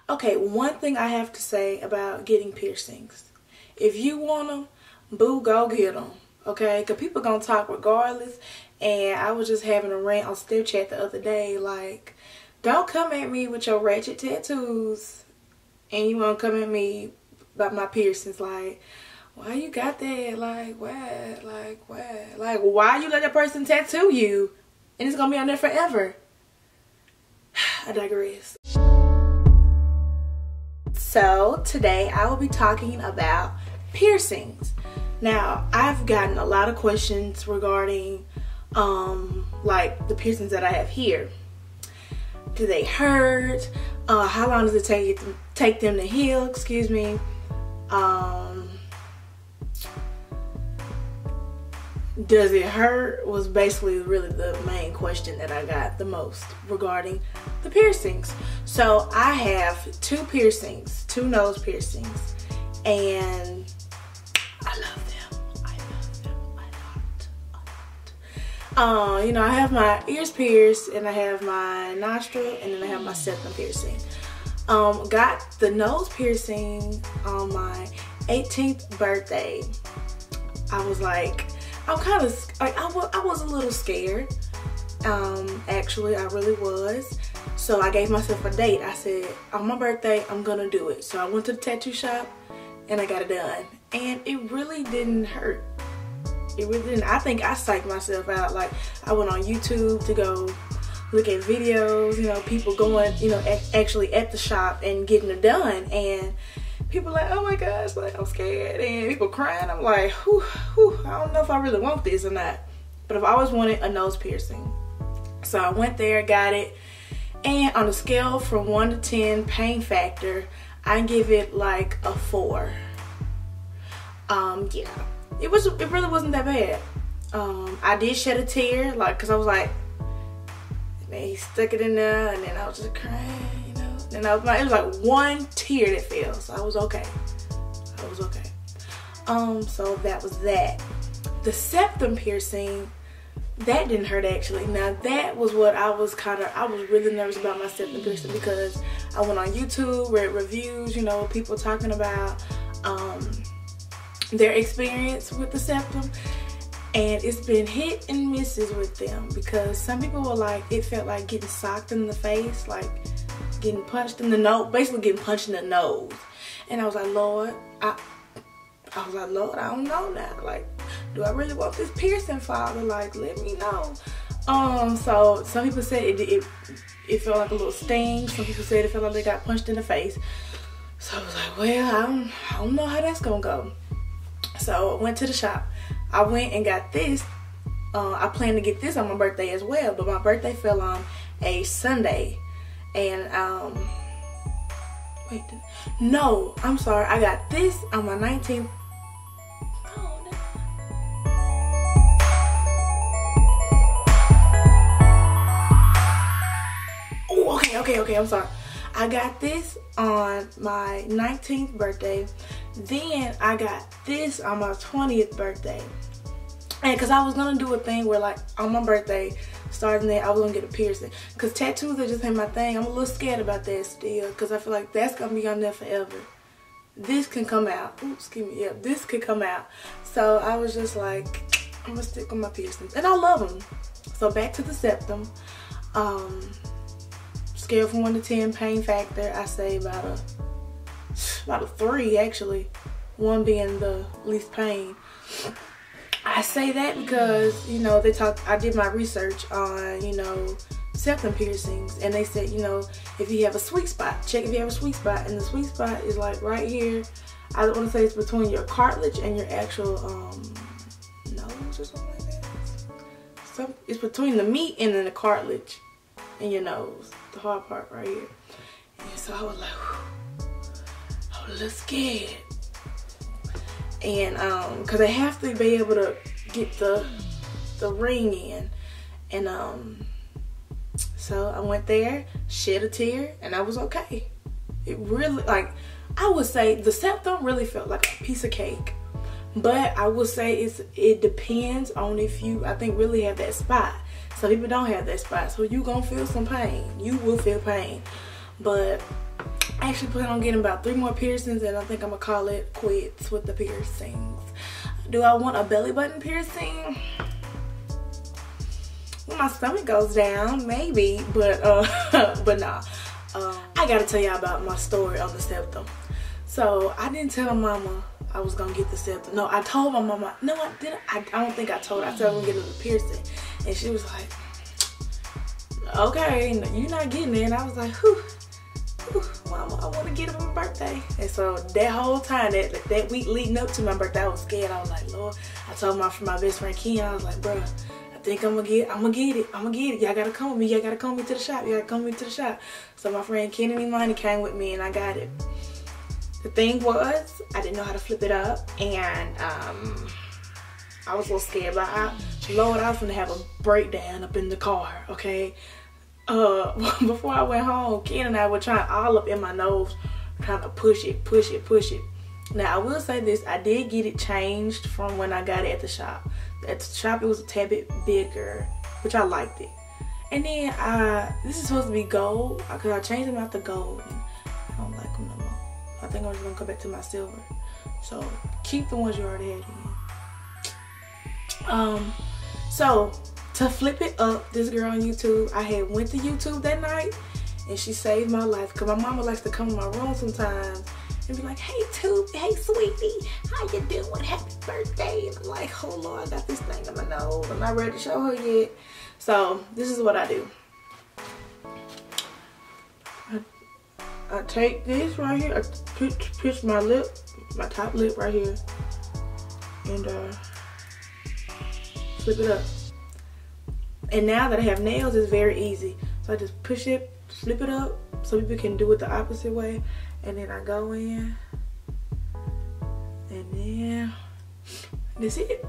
Okay, one thing I have to say about getting piercings. If you want them, boo, go get them. Okay? Because people going to talk regardless. And I was just having a rant on Snapchat the other day. Like, don't come at me with your ratchet tattoos. And you want to come at me about my piercings. Like, why you got that? Like, what? Like, what? Like, why you let that person tattoo you? And it's going to be on there forever. I digress. So today I will be talking about piercings. Now, I've gotten a lot of questions regarding like the piercings that I have here. Do they hurt? How long does it take them to heal? Excuse me. Does it hurt? Was basically really the main question that I got the most regarding the piercings. So I have two piercings, two nose piercings, and I love them. I love them a lot. You know, I have my ears pierced, and I have my nostril, and then I have my septum piercing. Got the nose piercing on my 18th birthday. I was like, I'm kind of like, I was a little scared. Actually, I really was. So I gave myself a date. I said, on my birthday, I'm gonna do it. So I went to the tattoo shop and I got it done. And it really didn't hurt. It really didn't. I think I psyched myself out. Like, I went on YouTube to go look at videos, you know, people going, you know, actually at the shop and getting it done. And people like, oh my gosh, like, I'm scared. And people crying. I'm like, whew, I don't know if I really want this or not. But I've always wanted a nose piercing. So I went there, got it. And on a scale from 1 to 10 pain factor, I give it like a 4. Yeah. It really wasn't that bad. I did shed a tear, like, cause I was like, man, he stuck it in there, and then I was just crying, you know. And it was like one tear that fell, so I was okay. I was okay. So that was that. The septum piercing, that didn't hurt actually. Now that was what I was really nervous about my septum piercing, because I went on YouTube, read reviews, you know, people talking about their experience with the septum. And it's been hit and misses with them, because some people were like, it felt like getting socked in the face, like getting punched in the nose, basically getting punched in the nose. And I was like, Lord, I don't know now. Like, do I really want this piercing, Father? Like, let me know. So some people said it felt like a little sting. Some people said it felt like they got punched in the face. So I was like, well, I don't know how that's gonna go. So I went to the shop. I went and got this. I planned to get this on my birthday as well, but my birthday fell on a Sunday. And wait, no, I'm sorry. I got this on my 19th. Okay, I'm sorry. I got this on my 19th birthday. Then I got this on my 20th birthday. And because I was going to do a thing where, like, on my birthday, starting there, I was going to get a piercing. Because tattoos are just ain't my thing. I'm a little scared about that still, because I feel like that's going to be on there forever. This can come out. Ooh, excuse me. Yeah, this could come out. So I was just like, I'm going to stick with my piercings. And I love them. So back to the septum. Scale from 1 to 10 pain factor, I say about a 3 actually. 1 being the least pain. I say that because, you know, I did my research on, you know, septum piercings, and they said, you know, if you have a sweet spot, check if you have a sweet spot, and the sweet spot is like right here. I don't want to say it's between your cartilage and your actual nose or something like that. It's between the meat and then the cartilage in your nose, the hard part right here. And so I was like, whew, I was a little scared. And because they have to be able to get the ring in. And so I went there, shed a tear, and I was okay. It really, like, I would say the septum really felt like a piece of cake. But I would say it depends on if you, I think, really have that spot. Some people don't have that spot, so you gonna feel some pain. You will feel pain. But I actually plan on getting about 3 more piercings, and I think I'm gonna call it quits with the piercings. Do I want a belly button piercing? When my stomach goes down, maybe, but nah. I gotta tell y'all about my story on the septum. So I didn't tell my mama I was gonna get the septum. No, I told my mama. No, I didn't. I don't think I told her. I said I was gonna get a piercing, and she was like, "Okay, you're not getting it." And I was like, "Whew, mama, I want to get it for my birthday." And so that whole time, that week leading up to my birthday, I was scared. I was like, Lord. I told my best friend Ken, I was like, "Bruh, I think I'm gonna get it. Y'all gotta come with me. Y'all gotta come with me to the shop. Y'all gotta come with me to the shop." So my friend Kennedy Money came with me, and I got it. The thing was, I didn't know how to flip it up, and I was a little scared. But Lord, I was gonna have a breakdown up in the car, okay? Before I went home, Ken and I were trying all up in my nose, trying to push it. Now, I will say this, I did get it changed from when I got it at the shop. At the shop, it was a tad bit bigger, which I liked it. And then, this is supposed to be gold, because I changed them out to gold, and I don't like them no more. I think I'm just gonna go back to my silver. So, keep the ones you already had in. So, to flip it up, this girl on YouTube, I had went to YouTube that night, and she saved my life, because my mama likes to come in my room sometimes and be like, "Hey, Tube, hey, sweetie, how you doing? Happy birthday." And I'm like, "Oh, Lord, I got this thing in my nose. I'm not ready to show her yet." So, this is what I do. I take this right here, I push my lip, my top lip right here, and flip it up. And now that I have nails, it's very easy. So I just push it, flip it up. Some people can do it the opposite way. And then I go in. And then that's it.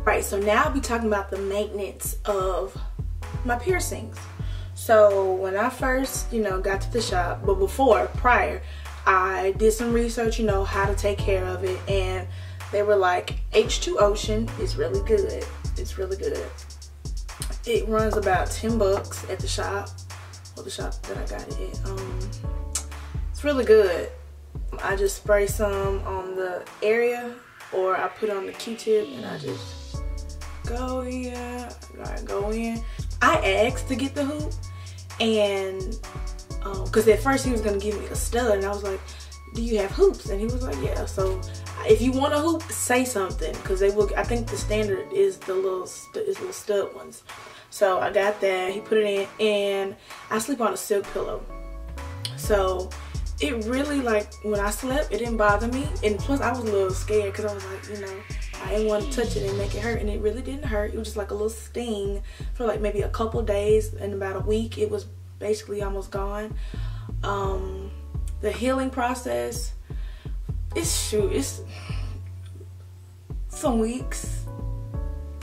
Right, so now I'll be talking about the maintenance of my piercings. So when I first, got to the shop, but prior, I did some research, how to take care of it. And they were like, H2 Ocean is really good. It's really good. It runs about $10 at the shop, or the shop that I got it at. It's really good. I just spray some on the area, or I put on the Q-tip, and I just go in. I asked to get the hoop, and because at first he was gonna give me a stud, and I was like, "Do you have hoops?" And he was like, "Yeah." So if you want a hoop, say something, because they will. I think the standard is the little stud ones. So I got that. He put it in, and I sleep on a silk pillow. So it really, like, when I slept, it didn't bother me. And plus, I was a little scared, because I was like, I didn't want to touch it and make it hurt. And it really didn't hurt. It was just like a little sting for like maybe a couple days. And about a week, it was basically almost gone. The healing process, it's some weeks,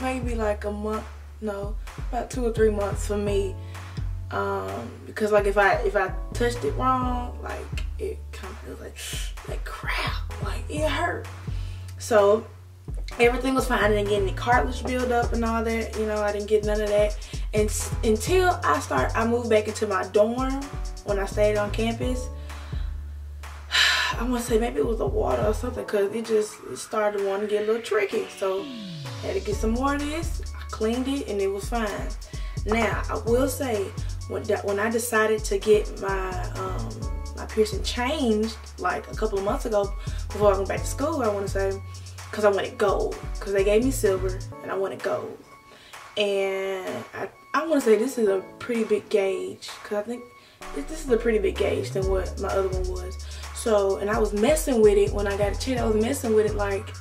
maybe like a month. No, about 2 or 3 months for me. Because like if I touched it wrong, like it kind of feels like crap, like it hurt. So everything was fine. I didn't get any cartilage buildup and all that. I didn't get none of that. And until I moved back into my dorm when I stayed on campus. I want to say maybe it was the water or something, because it started wanting to get a little tricky. So I had to get some more of this. I cleaned it and it was fine. Now I will say, when I decided to get my piercing changed like a couple of months ago, before I went back to school, I want to say, because I wanted gold, because they gave me silver and I wanted gold. And I want to say this is a pretty big gauge, because I think this is a pretty big gauge than what my other one was. So, and I was messing with it when I got a check. I was messing with it like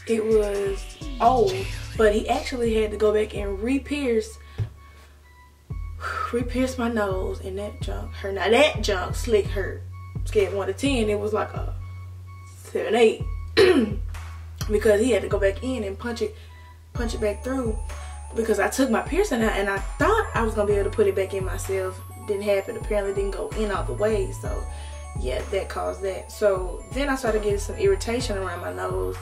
it was old, but he actually had to go back and re-pierce my nose, and that junk hurt. Now that junk slick hurt. Scale 1 to 10, it was like a 7, 8, because he had to go back in and punch it back through, because I took my piercing out and I thought I was gonna be able to put it back in myself. Didn't happen. Apparently didn't go in all the way. So yeah, that caused that. So then I started getting some irritation around my nose,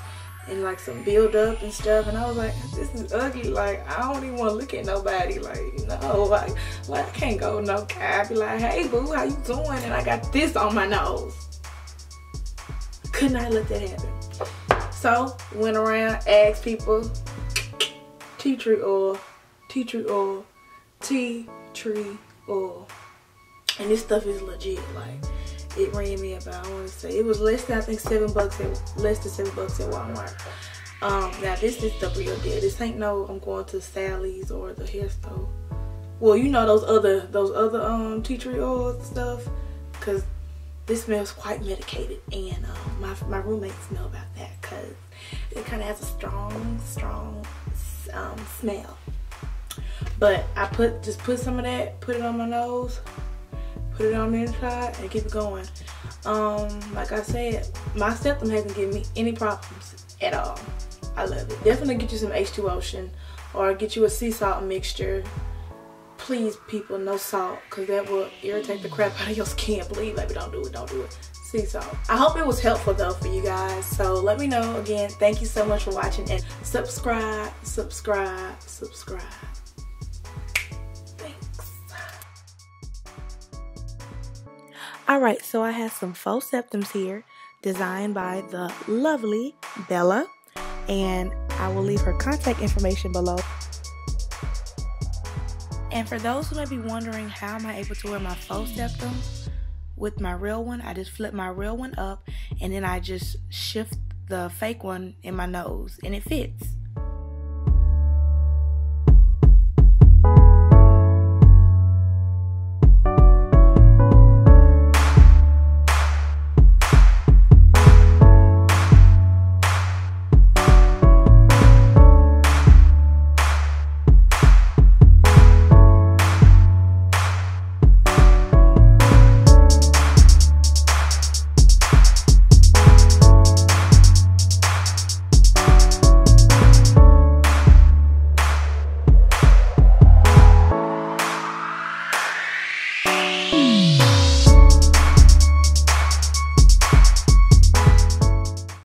and like some build up and stuff, and I was like, this is ugly. Like, I don't even want to look at nobody. Like, no, like I can't go no guy. I be like, hey boo, how you doing? And I got this on my nose. Could not let that happen. So went around, asked people, tea tree oil, tea tree oil, tea tree oil, and this stuff is legit. Like, it ran me about, I want to say, it was less than, I think, less than $7 at Walmart. Now this is the real deal. This ain't no, I'm going to Sally's or the hair store. Well, you know, those other tea tree oil stuff, because this smells quite medicated, and my roommates know about that because it kind of has a strong smell. But I just put some of that, put it on my nose, put it on the inside, and keep it going. Like I said, my septum hasn't given me any problems at all. I love it. Definitely get you some H2O or get you a sea salt mixture. Please, people, no salt, because that will irritate the crap out of your skin. Please, baby, don't do it. Sea salt. I hope it was helpful though for you guys. So let me know. Again, thank you so much for watching, and subscribe. Alright, so I have some faux septums here, designed by the lovely Bella, and I will leave her contact information below. And for those who may be wondering, how am I able to wear my faux septum with my real one, I just flip my real one up, and then I just shift the fake one in my nose, and it fits.